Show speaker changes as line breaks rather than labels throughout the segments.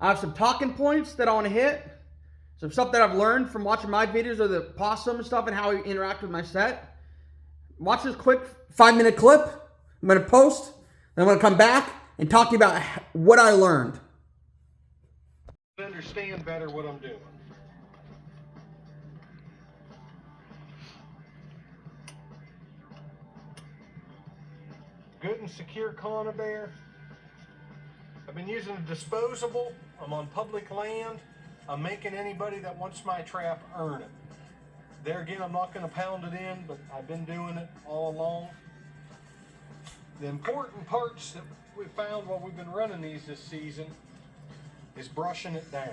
I have some talking points that I want to hit, some stuff that I've learned from watching my videos of the possum and stuff and how I interact with my set. Watch this quick 5-minute clip. I'm going to post, then I'm going to come back and talk to you about what I learned.
Understand better what I'm doing. Good and secure conibear. I've been using a disposable. I'm on public land. I'm making anybody that wants my trap earn it. There again, I'm not going to pound it in, but I've been doing it all along. The important parts that we found while we've been running these this season is brushing it down.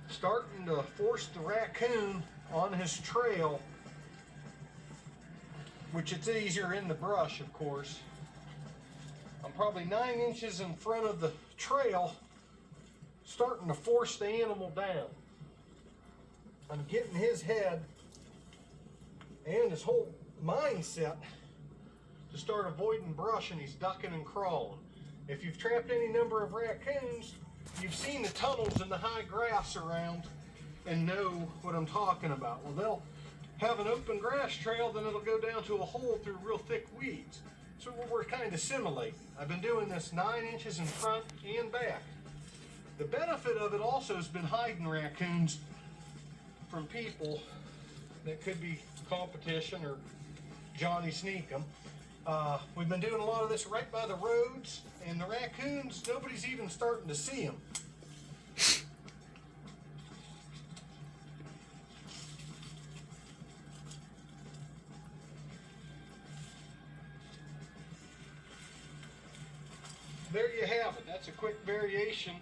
Starting to force the raccoon on his trail, which it's easier in the brush, of course. I'm probably 9 inches in front of the trail, starting to force the animal down. I'm getting his head and his whole mindset to start avoiding brush, and he's ducking and crawling. If you've trapped any number of raccoons, you've seen the tunnels in the high grass around and know what I'm talking about. Well, they'll have an open grass trail, then it'll go down to a hole through real thick weeds. So we're kind of simulating. I've been doing this 9 inches in front and back. The benefit of it also has been hiding raccoons from people that could be competition or Johnny Sneakum. We've been doing a lot of this right by the roads, and the raccoons, nobody's even starting to see them. There you have it. That's a quick variation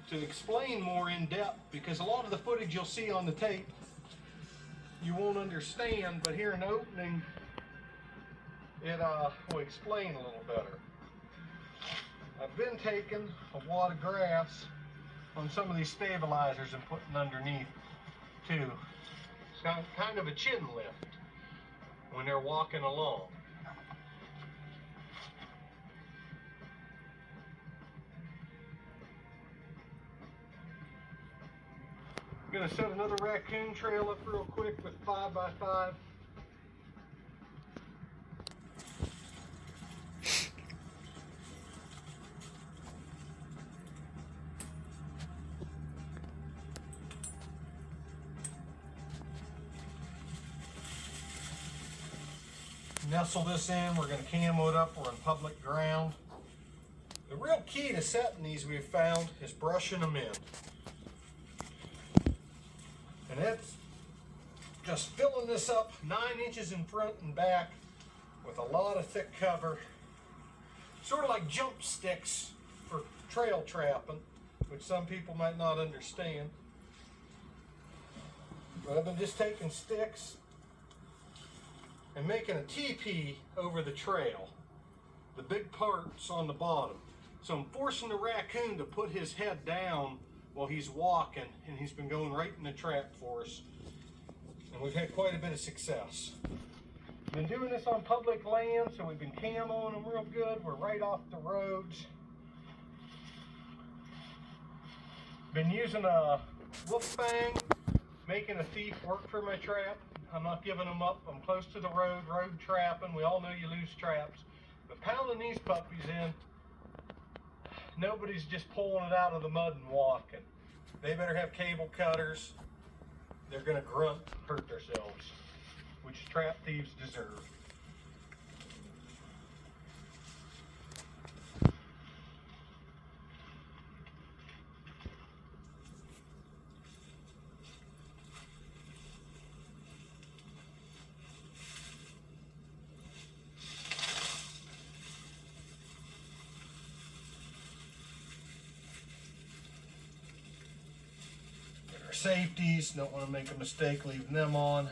to explain more in depth, because a lot of the footage you'll see on the tape you won't understand, but here in the opening it will explain a little better. I've been taking a wad of grass on some of these stabilizers and putting underneath too. It's kind of a chin lift when they're walking along. I'm going to set another raccoon trail up real quick with 5x5. Nestle this in. We're going to camo it up. We're on public ground. The real key to setting these, we've found, is brushing them in. And that's just filling this up 9 inches in front and back with a lot of thick cover. Sort of like jump sticks for trail trapping, which some people might not understand. But I've been just taking sticks and making a teepee over the trail. The big part's on the bottom. So I'm forcing the raccoon to put his head down while he's walking, and he's been going right in the trap for us. And we've had quite a bit of success. Been doing this on public land, so we've been camoing them real good. We're right off the roads. Been using a wolf fang, making a thief work for my trap. I'm not giving them up. I'm close to the road trapping. We all know you lose traps. But pounding these puppies in, nobody's just pulling it out of the mud and walking. They better have cable cutters. They're going to grunt, hurt themselves, which trap thieves deserve. Safeties, don't want to make a mistake leaving them on.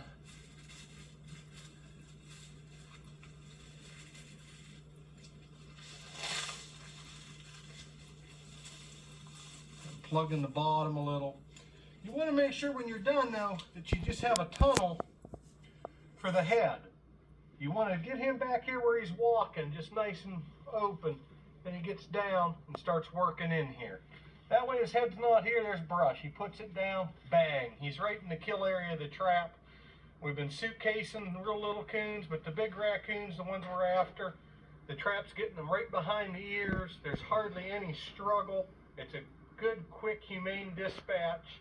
Plugging the bottom a little. You want to make sure when you're done now that you just have a tunnel for the head. You want to get him back here where he's walking, just nice and open. Then he gets down and starts working in here. That way his head's not here, there's brush. He puts it down, bang. He's right in the kill area of the trap. We've been suitcasing the real little coons, but the big raccoons, the ones we're after, the trap's getting them right behind the ears. There's hardly any struggle. It's a good, quick, humane dispatch.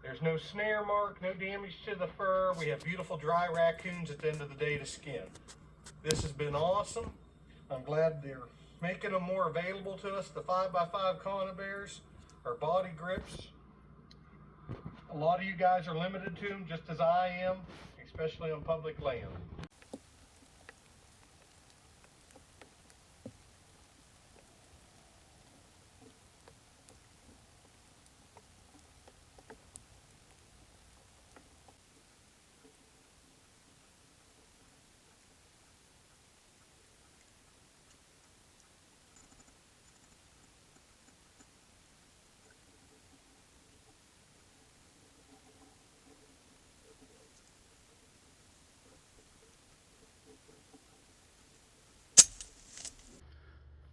There's no snare mark, no damage to the fur. We have beautiful dry raccoons at the end of the day to skin. This has been awesome. I'm glad they're making them more available to us. The 5x5 Conibears are body grips. A lot of you guys are limited to them, just as I am, especially on public land.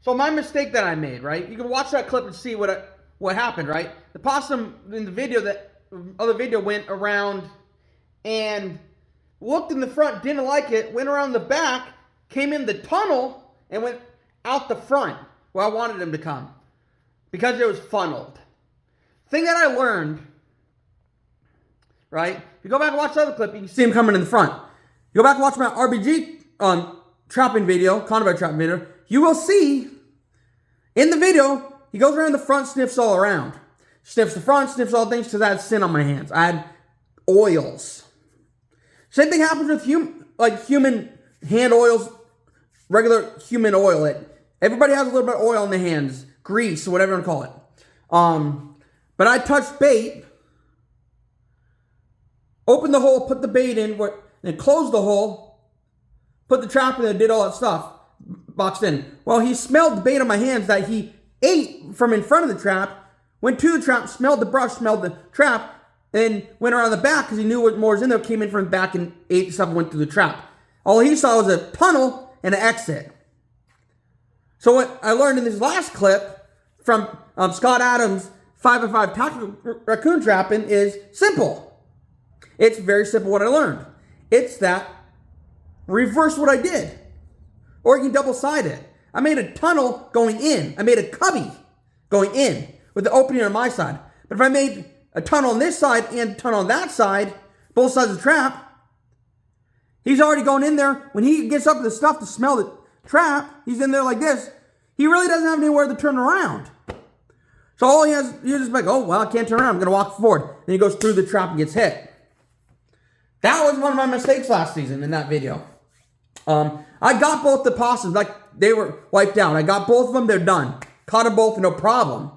So my mistake that I made, right? You can watch that clip and see what happened, right? The possum in the video, that other video, went around and looked in the front, didn't like it, went around the back, came in the tunnel, and went out the front where I wanted him to come because it was funneled. Thing that I learned, right? If you go back and watch the other clip, you can see him coming in the front. You go back and watch my RBG trapping video, Conibear trapping video, you will see in the video, he goes around the front, sniffs all around. Sniffs the front, sniffs all things because I had sin on my hands. I had oils. Same thing happens with human hand oils, regular human oil. Everybody has a little bit of oil in their hands, grease, or whatever you want to call it. But I touched bait, opened the hole, put the bait in, then closed the hole, put the trap in there, did all that stuff. Boxed in. Well, he smelled the bait on my hands that he ate from in front of the trap, went to the trap, smelled the brush, smelled the trap, and went around the back because he knew what more was in there, came in from the back and ate stuff and went through the trap. All he saw was a tunnel and an exit. So what I learned in this last clip from Scott Adams' 5x5 tactical raccoon trapping is simple. It's very simple what I learned. It's that reverse what I did. Or you can double-side it. I made a tunnel going in. I made a cubby going in with the opening on my side. But if I made a tunnel on this side and a tunnel on that side, both sides of the trap, he's already going in there. When he gets up to the stuff to smell the trap, he's in there like this. He really doesn't have anywhere to turn around. So all he has, he's just like, oh, well, I can't turn around. I'm going to walk forward. Then he goes through the trap and gets hit. That was one of my mistakes last season in that video. I got both the possums, like they were wiped out. I got both of them, they're done. Caught them both, no problem.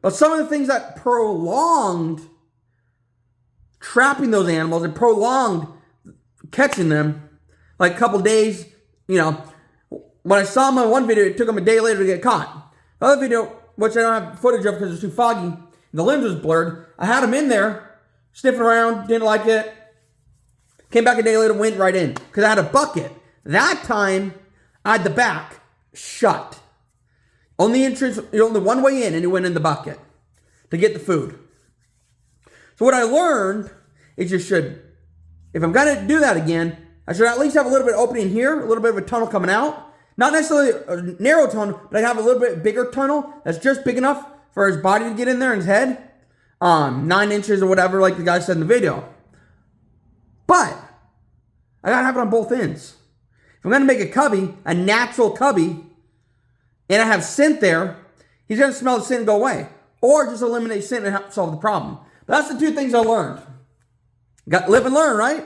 But some of the things that prolonged trapping those animals and prolonged catching them, like a couple days, when I saw them on one video, it took them a day later to get caught. The other video, which I don't have footage of because it's too foggy, the lens was blurred, I had them in there, sniffing around, didn't like it. Came back a day later, went right in because I had a bucket. That time, I had the back shut. Only entrance, only one way in, and he went in the bucket to get the food. So what I learned is you should, if I'm going to do that again, I should at least have a little bit of opening here, a little bit of a tunnel coming out. Not necessarily a narrow tunnel, but I have a little bit bigger tunnel that's just big enough for his body to get in there and his head. 9 inches or whatever, like the guy said in the video. But I got to have it on both ends. If I'm going to make a cubby, a natural cubby, and I have scent there, he's going to smell the scent and go away. Or just eliminate scent and solve the problem. But that's the two things I learned. Got live and learn, right?